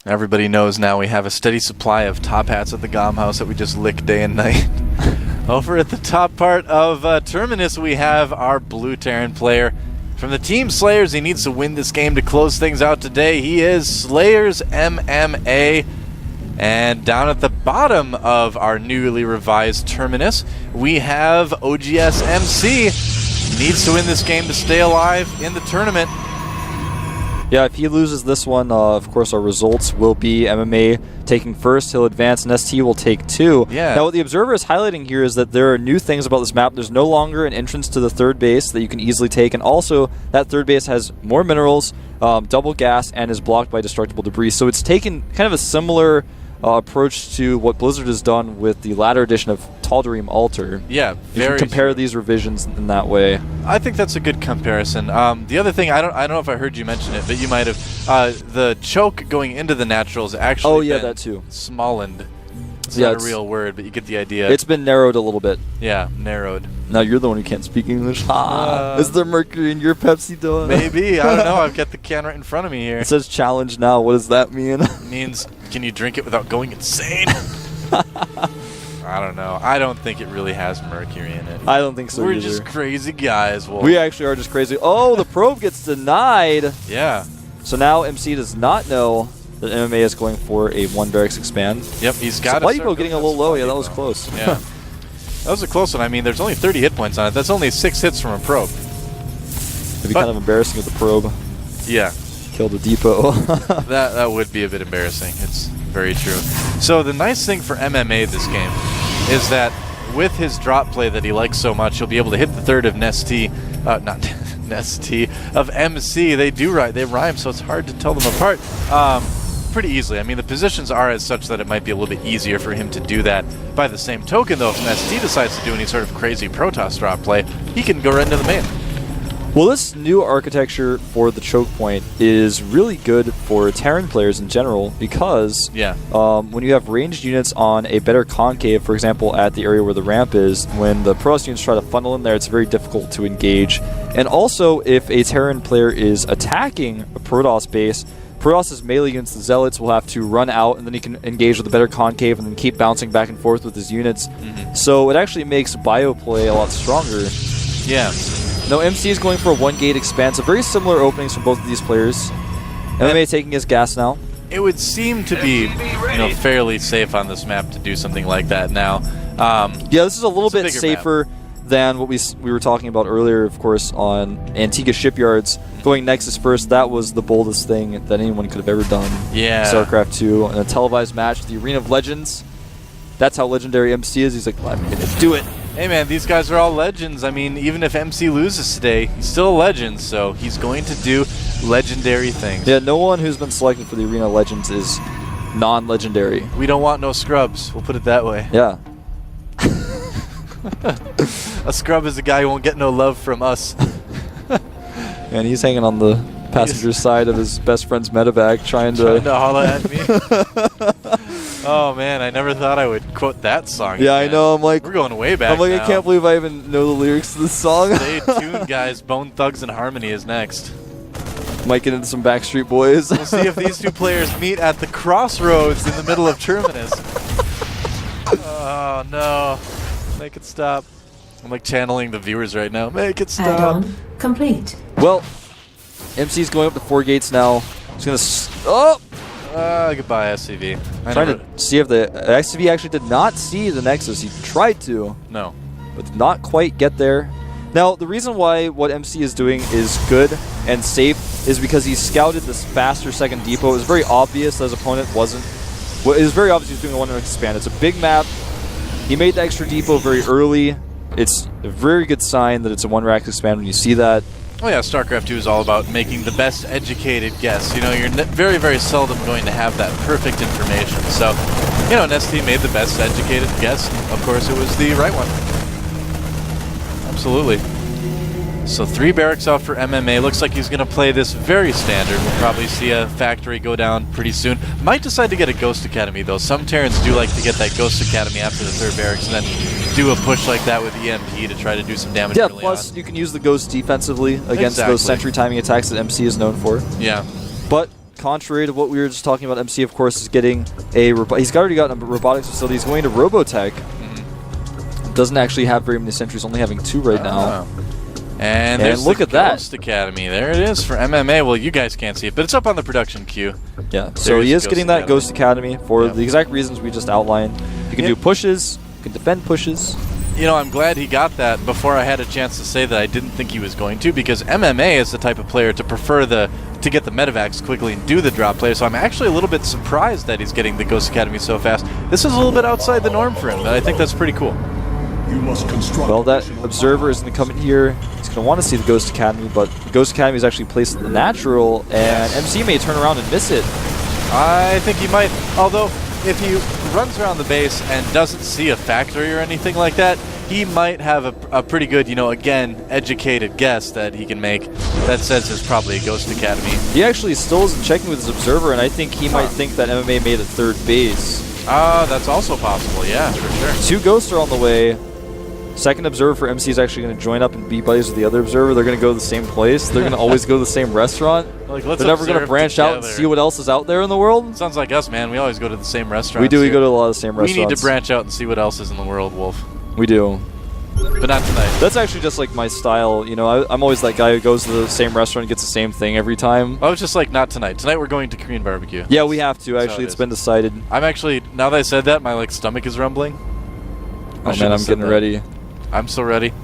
Everybody knows now we have a steady supply of top hats at the GOM house that we just lick day and night. Over at the top part of Terminus, we have our blue Terran player. From the Team Slayers, he needs to win this game to close things out today. He is Slayers MMA. And down at the bottom of our newly revised Terminus, we have OGS MC. He needs to win this game to stay alive in the tournament. Yeah, if he loses this one, of course our results will be MMA taking first, he'll advance, and ST will take 2. Yeah. Now what the Observer is highlighting here is that there are new things about this map. There's no longer an entrance to the third base that you can easily take, and also that third base has more minerals, double gas, and is blocked by destructible debris. So it's taken kind of a similar approach to what Blizzard has done with the latter edition of Tal'Darim Altar. Yeah, you can compare true. these revisions in that way. I think that's a good comparison. The other thing, I don't know if I heard you mention it, but you might have. The choke going into the naturals actually that too. Smollened. It's Yeah, not a real word, but you get the idea. It's been narrowed a little bit. Yeah, narrowed. Now you're the one who can't speak English. Is there mercury in your Pepsi Dog? Maybe. I don't know. I've got the can right in front of me here. It says challenge now. What does that mean? It means, can you drink it without going insane? I don't know. I don't think it really has mercury in it. I don't think so We're either. just crazy guys. Wolf. We actually are just crazy. Oh, the probe gets denied. Yeah. So now MC does not know that MMA is going for a 1 barracks expand. Yep, he's got Supply Depot getting a little low. Yeah, that was close. Yeah. That was a close one. I mean, there's only 30 hit points on it. That's only 6 hits from a probe. It'd be kind of embarrassing if the probe Yeah. killed the depot. That would be a bit embarrassing. It's very true. So the nice thing for MMA this game is that with his drop play that he likes so much, he'll be able to hit the third of Nesty, not Nesty, of MC. They rhyme, so it's hard to tell them apart pretty easily. I mean, the positions are as such that it might be a little bit easier for him to do that. By the same token, though, if ST decides to do any sort of crazy Protoss drop play, he can go right into the main. Well, this new architecture for the choke point is really good for Terran players in general because when you have ranged units on a better concave, for example, at the area where the ramp is, when the Protoss units try to funnel in there, it's very difficult to engage. And also, if a Terran player is attacking a Protoss base, Protoss' melee units, the Zealots, will have to run out, and then he can engage with a better concave and then keep bouncing back and forth with his units. So it actually makes bio play a lot stronger. Yeah. Now MC is going for a 1 gate expand, so very similar openings from both of these players. MMA taking his gas now. It would seem to be fairly safe on this map to do something like that now. Yeah, this is a little bit safer map than what we were talking about earlier, of course, on Antigua Shipyards. Going Nexus first, that was the boldest thing that anyone could have ever done. Yeah. Starcraft 2, in a televised match, the Arena of Legends. That's how legendary MC is. He's like, I'm going to do it. Hey man, these guys are all legends. I mean, even if MC loses today, he's still a legend, so he's going to do legendary things. Yeah, no one who's been selected for the Arena of Legends is non-legendary. We don't want no scrubs, we'll put it that way. Yeah. A scrub is a guy who won't get no love from us. And he's hanging on the passenger side of his best friend's medevac trying to holler at me. Oh man, I never thought I would quote that song. Yeah, again. I know. I'm like, we're going way back. I'm like, now. I can't believe I even know the lyrics to this song. Stay tuned, guys. Bone Thugs and Harmony is next. Might get into some Backstreet Boys. We'll see if these two players meet at the crossroads in the middle of Terminus. Oh no! Make it stop. I'm like channeling the viewers right now. Make it stop. Add-on complete. Well, MC's going up to 4 gates now. He's gonna. Goodbye, SCV. Trying to see if the SCV actually did not see the Nexus. He tried to. No. But did not quite get there. Now, the reason why what MC is doing is good and safe is because he scouted this faster second depot. It was very obvious that his opponent wasn't. Well, it was very obvious he was doing a 1 expand. It's a big map. He made the extra depot very early. It's a very good sign that it's a 1 rack expand when you see that. Oh yeah, StarCraft 2 is all about making the best educated guess. You know, you're very, very seldom going to have that perfect information. So, you know, Nesty made the best educated guess. Of course, it was the right one. Absolutely. So 3 barracks out for MMA. Looks like he's going to play this very standard. We'll probably see a factory go down pretty soon. Might decide to get a Ghost Academy, though. Some Terrans do like to get that Ghost Academy after the 3rd barracks and then do a push like that with EMP to try to do some damage early plus on. You can use the Ghost defensively against those sentry timing attacks that MC is known for. Yeah. But contrary to what we were just talking about, MC, of course, is getting he's already got a robotics facility. He's going to Robotech. Doesn't actually have very many sentries, only having 2 right now. And look at that. Ghost Academy. There it is for MMA. Well, you guys can't see it, but it's up on the production queue. Yeah, so he is getting that Ghost Academy for the exact reasons we just outlined. You can do pushes, you can defend pushes. You know, I'm glad he got that before I had a chance to say that I didn't think he was going to, because MMA is the type of player to prefer to get the medevacs quickly and do the drop play, so I'm actually a little bit surprised that he's getting the Ghost Academy so fast. This is a little bit outside the norm for him, but I think that's pretty cool. Well, that Observer is going to come in here. He's going to want to see the Ghost Academy, but the Ghost Academy is actually placed in the natural, and MC may turn around and miss it. I think he might, although if he runs around the base and doesn't see a factory or anything like that, he might have a pretty good, you know, again, educated guess that he can make that says there's probably a Ghost Academy. He actually still isn't checking with his Observer, and I think he might think that MMA made a 3rd base. That's also possible, yeah, for sure. 2 Ghosts are on the way. Second Observer for MC is actually going to join up and be buddies with the other Observer. They're going to go to the same place. They're going to always go to the same restaurant. Like, they're never going to branch out and see what else is out there in the world. Sounds like us, man. We always go to the same restaurants. We do. We go to a lot of the same restaurants. We need to branch out and see what else is in the world, Wolf. We do. But not tonight. That's actually just like my style. You know, I'm always that guy who goes to the same restaurant and gets the same thing every time. I was just like, not tonight. Tonight we're going to Korean barbecue. Yeah, we have to. Actually, it's been decided. I'm actually, now that I said that, my stomach is rumbling. Oh man, I'm getting ready. I'm so ready.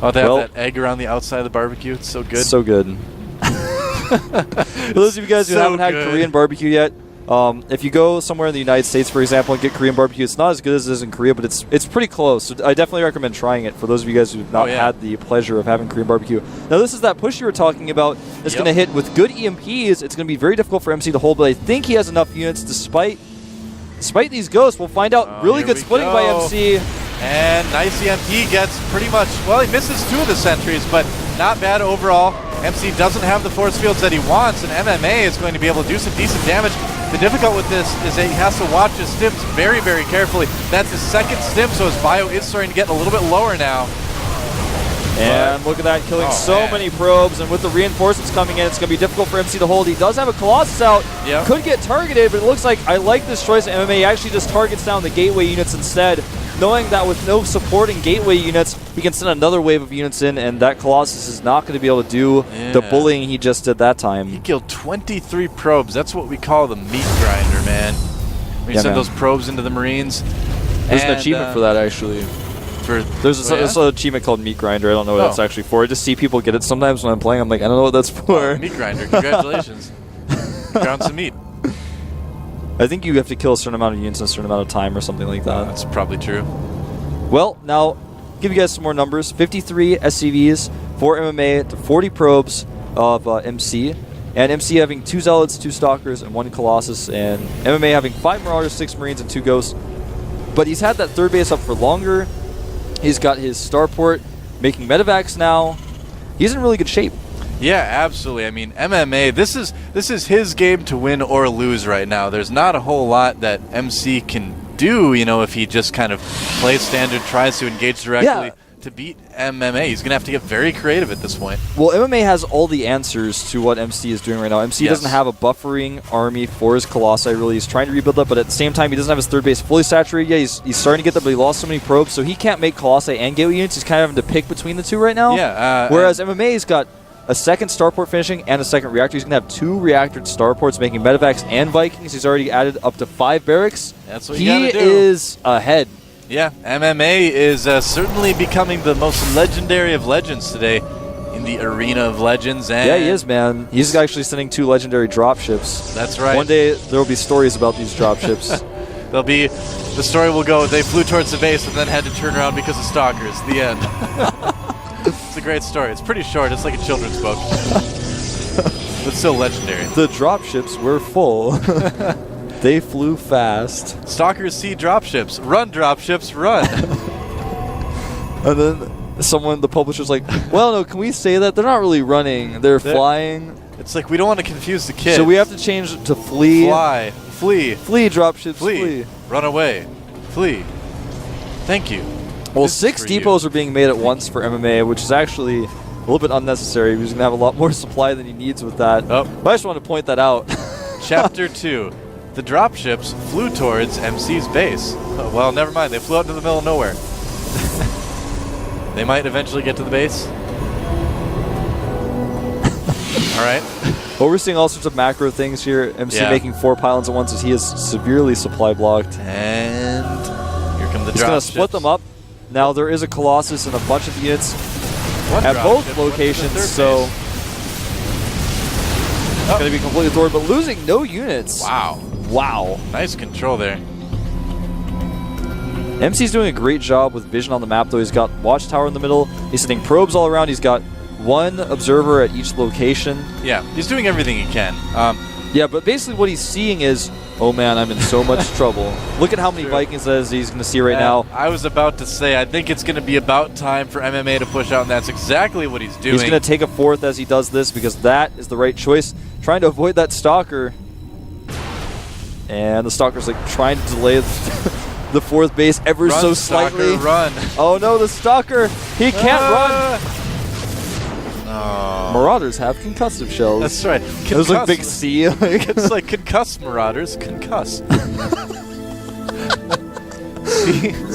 Oh, they have that egg around the outside of the barbecue. It's so good. So good. For those of you guys who haven't had Korean barbecue yet, if you go somewhere in the United States, for example, and get Korean barbecue, it's not as good as it is in Korea, but it's pretty close. So I definitely recommend trying it for those of you guys who have not had the pleasure of having Korean barbecue. Now, this is that push you were talking about. It's going to hit with good EMPs. It's going to be very difficult for MC to hold, but I think he has enough units despite these ghosts. We'll find out. Really good splitting by MC. And nice EMP gets pretty much, well, he misses 2 of the sentries, but not bad overall. MC doesn't have the force fields that he wants, and MMA is going to be able to do some decent damage. The difficult with this is that he has to watch his stims very, very carefully. That's his 2nd stim, so his bio is starting to get a little bit lower now. And look at that, killing so many probes, and with the reinforcements coming in, it's going to be difficult for MC to hold. He does have a Colossus out, could get targeted, but it looks like I like this choice of MMA. He actually just targets down the gateway units instead, knowing that with no supporting gateway units, he can send another wave of units in, and that Colossus is not going to be able to do the bullying he just did that time. He killed 23 probes. That's what we call the meat grinder, man. When you send those probes into the Marines. There's an achievement for that, actually. There's an achievement called Meat Grinder. I don't know what that's actually for. I just see people get it sometimes when I'm playing. I'm like, I don't know what that's for. Meat Grinder. Congratulations. Ground some meat. I think you have to kill a certain amount of units in a certain amount of time or something like that. That's probably true. Well, now, give you guys some more numbers. 53 SCVs for MMA to 40 probes of MC. And MC having 2 Zealots, 2 Stalkers, and 1 Colossus. And MMA having 5 Marauders, 6 Marines, and 2 Ghosts. But he's had that 3rd base up for longer. He's got his starport making medevacs now. He's in really good shape. Yeah, absolutely. I mean, MMA, this is his game to win or lose right now. There's not a whole lot that MC can do, you know, if he just kind of plays standard, tries to engage directly. To beat MMA, he's going to have to get very creative at this point. Well, MMA has all the answers to what MC is doing right now. MC doesn't have a buffering army for his Colossi, really. He's trying to rebuild that, but at the same time, he doesn't have his 3rd base fully saturated yet. He's starting to get that, but he lost so many probes, so he can't make Colossi and gateway units. He's kind of having to pick between the 2 right now. Whereas MMA's got a 2nd starport finishing and a 2nd reactor. He's going to have 2 reactored starports making medevacs and Vikings. He's already added up to 5 barracks. That's what you gotta do. He is ahead. Yeah, MMA is certainly becoming the most legendary of legends today in the arena of legends. And yeah, he is, man. He's actually sending 2 legendary dropships. That's right. One day there will be stories about these dropships. The story will go, they flew towards the base and then had to turn around because of stalkers. The end. It's a great story. It's pretty short. It's like a children's book. But still legendary. The dropships were full. They flew fast. Stalkers see dropships. Run, dropships, run. And then the publisher's like, well, no, can we say that? They're not really running. They're flying. It's like, we don't want to confuse the kids. So we have to change it to flee. Fly. Flee. Flee, dropships, flee. Run away. Flee. Thank you. Well, 6 depots are being made at once for MMA, which is actually a little bit unnecessary. He's going to have a lot more supply than he needs with that. But I just want to point that out. Chapter 2. The dropships flew towards MC's base. Oh, well, never mind. They flew out into the middle of nowhere. They might eventually get to the base. All right. Well, we're seeing all sorts of macro things here. MC making 4 pylons at once as he is severely supply blocked. And here come the dropships. He's going to split them up. Now, there is a Colossus and a bunch of units at both locations, so it's going to be completely thwarted, but losing no units. Wow. Wow. Nice control there. MC's doing a great job with vision on the map, though. He's got Watchtower in the middle. He's sending probes all around. He's got 1 observer at each location. Yeah, he's doing everything he can. Yeah, but basically what he's seeing is, oh man, I'm in so much trouble. Look at how many Vikings he's going to see right now. I was about to say, I think it's going to be about time for MMA to push out, and that's exactly what he's doing. He's going to take a 4th as he does this because that is the right choice. Trying to avoid that Stalker. And the Stalker's like trying to delay the 4th base ever so slightly. Stalker, run. Oh no, the Stalker! He can't run! Oh. Marauders have concussive shells. That's right. It was like big C. It's like concuss, Marauders. Concuss.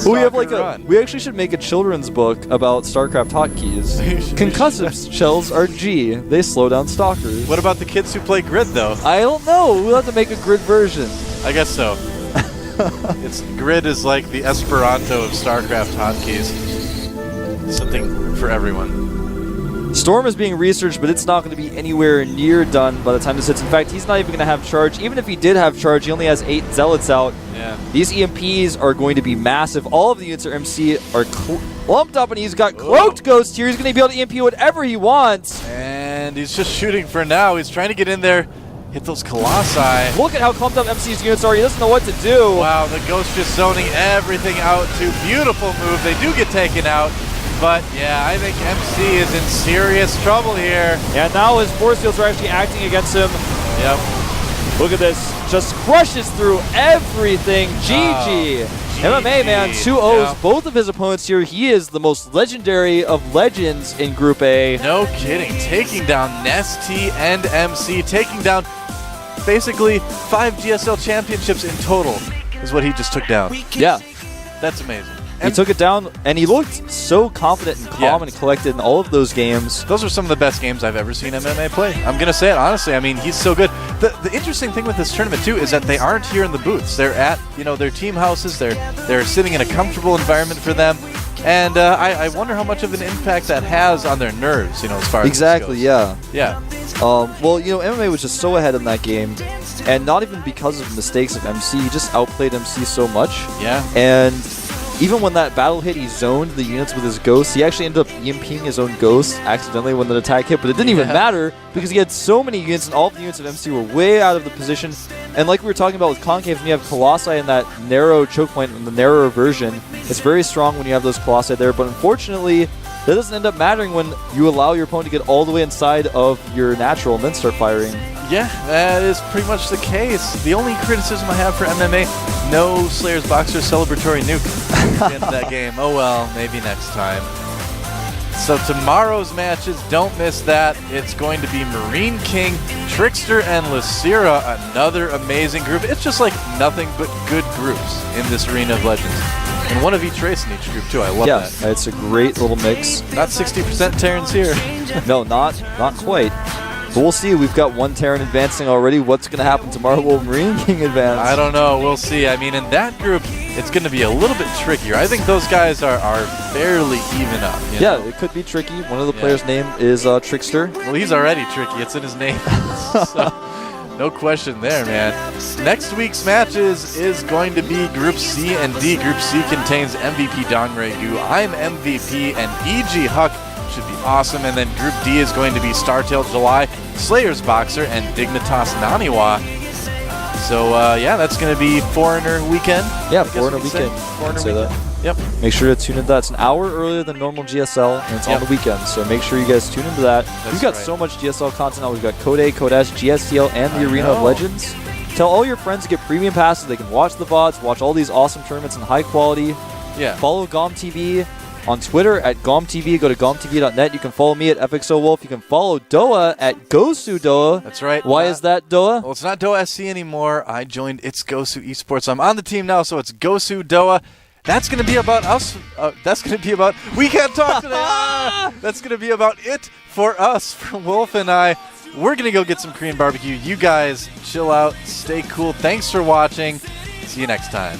We have like we actually should make a children's book about Starcraft hotkeys. Concussive shells are G. They slow down stalkers. What about the kids who play Grid, though? I don't know. We'll have to make a Grid version. I guess so. Grid is like the Esperanto of Starcraft hotkeys. Something for everyone. Storm is being researched, but it's not going to be anywhere near done by the time this hits. In fact, he's not even going to have charge. Even if he did have charge, he only has 8 Zealots out. Yeah. These EMPs are going to be massive. All of the units are MC are lumped up, and he's got Cloaked Ghost here. He's going to be able to EMP whatever he wants. And he's just shooting for now. He's trying to get in there, hit those Colossi. Look at how clumped up MC's units are. He doesn't know what to do. Wow, the Ghost just zoning everything out too. Beautiful move. They do get taken out. But, yeah, I think MC is in serious trouble here. Yeah, now his force fields are actually acting against him. Yep. Look at this. Just crushes through everything. GG. MMA, man, 2-0s. Yeah. Both of his opponents here. He is the most legendary of legends in Group A. No kidding. Taking down Nesty and MC. Taking down basically 5 GSL championships in total is what he just took down. Yeah. That's amazing. He took it down, and he looked so confident and calm and collected in all of those games. Those are some of the best games I've ever seen MMA play. I'm going to say it honestly. I mean, he's so good. The interesting thing with this tournament, too, is that they aren't here in the booths. They're at, their team houses. They're sitting in a comfortable environment for them. And I wonder how much of an impact that has on their nerves, as far as exactly, yeah. Yeah. Well, MMA was just so ahead in that game. And not even because of mistakes of MC. He just outplayed MC so much. Yeah. And even when that battle hit, he zoned the units with his ghosts. He actually ended up EMPing his own ghost accidentally when the attack hit, but it didn't even matter because he had so many units, and all of the units of MC were way out of the position. And like we were talking about with Concaves, when you have Colossi in that narrow choke point in the narrower version, it's very strong when you have those Colossi there, but unfortunately, that doesn't end up mattering when you allow your opponent to get all the way inside of your natural and then start firing. Yeah, that is pretty much the case. The only criticism I have for MMA, no Slayer's Boxer celebratory nuke at the end of that game. Oh well, maybe next time. So tomorrow's matches, don't miss that. It's going to be Marine King, Trickster, and Lysira, another amazing group. It's just like nothing but good groups in this Arena of Legends. And one of each race in each group, too. I love that. Yeah, it's a great little mix. Not 60% Terrans here. No, not quite. But we'll see. We've got one Terran advancing already. What's going to happen tomorrow? Will Marine King advance? I don't know. We'll see. I mean, in that group, it's going to be a little bit trickier. I think those guys are fairly even up. Yeah, it could be tricky. One of the players' name is Trickster. Well, he's already tricky. It's in his name. So, no question there, man. Next week's matches is going to be Group C and D. Group C contains MVP Dongregu, I'm MVP, and EG Huck. Should be awesome. And then Group D is going to be Startail July, Slayer's Boxer, and Dignitas Naniwa. So, yeah, that's going to be Foreigner Weekend. Yeah, Foreigner Weekend. Foreigner Weekend. Yep. Make sure to tune into that. It's an hour earlier than normal GSL, and it's on the weekend. So make sure you guys tune into that. We've got so much GSL content now. We've got Code A, Code S, GSTL, and the Arena of Legends. Tell all your friends to get premium passes. They can watch the VODs, watch all these awesome tournaments in high quality. Yeah. Follow GOMTV. on Twitter at GOMTV. Go to GOMTV.net. You can follow me at FXOWolf. You can follow Doa at GoSuDoa. That's right. Why is that, Doa? Well, it's not Doa SC anymore. I joined It's Gosu Esports. I'm on the team now, so it's GoSuDoa. That's going to be about us. That's going to be about... We can't talk today. That's going to be about it for us, for Wolf and I. We're going to go get some Korean barbecue. You guys chill out. Stay cool. Thanks for watching. See you next time.